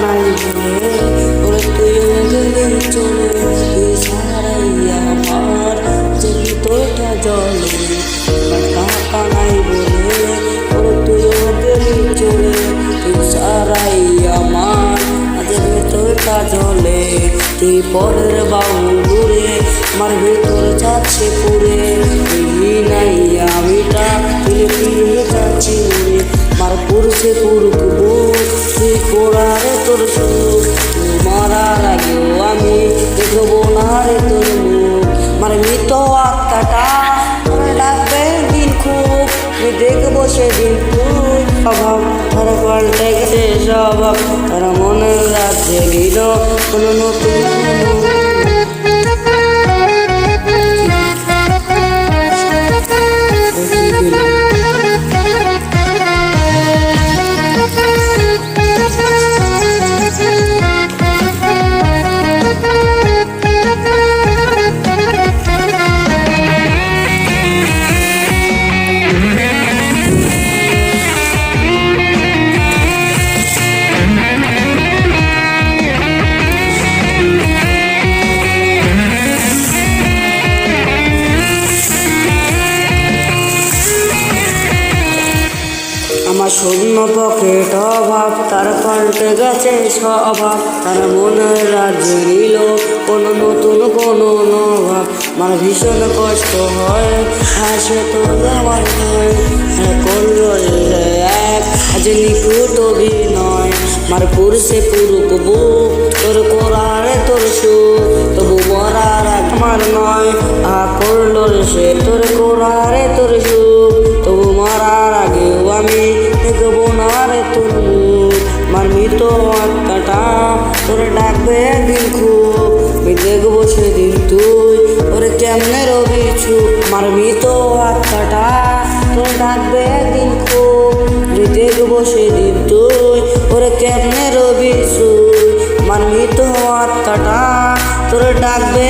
নাই বলে ওরে তুইও গেলি চলে, তুই ছাড়াই আমার যে ভিতরটা জলে। আমার টাকা নাই বলে ওরে তুইও গেলি চলে, তুই ছাড়াই আমার যে ভিতরটা জলে। তুই পরের বাউলুরে আমার ভিতর যাচ্ছে পুরে, তুই নাই আমিটা তুই ফিরে যাচ্ছি উড়ে। আমার পুরুষে পুরুকবো তুই কোড়ারে তোর সুখ, তুই মারার আগেও আমি দেখবো না রে তোর মুখ। আমার মৃত আত্মাটা তোরে ডাকবে দিন খুব, আমি দেখবো সেদিন তুই অভাব তারা পাল্টে গেছে স্বভাব, তারা মনের রাজ্যে দিল কোনো নতুন আমার শূন্য পকেট অভাব তার পাল্টে গেছে স্বভাব, তার মনের রাজ্যে নিল কোনো নতুন কোনো নভাব। আমার ভীষণ কষ্ট হয় হাসে তো আমার নয়, করল এক আজ নিকুট অভিনয়। আমার পুরুষে পুরুক বুক তোর কোরারে তোর সুখ, তবু মরার আমার নয় করল সে তোর কোরারে তোর সুখ, তবু মরার আগেও আমি দেখবো না রে তোর মুখ। আমার মৃত আত্মাটা তোরে ডাকবে একদিন খুব, আমি দেখবো সেদিন তুই ওরে কেমনে রবি ছুপ। আমার মৃত আত্মাটা তোরে ডাকবে একদিন খুব, আমি দেখবো সেদিন তুই ওরে কেমনে রবি ছুপ। আমার মৃত আত্মাটা তোরে ডাকবে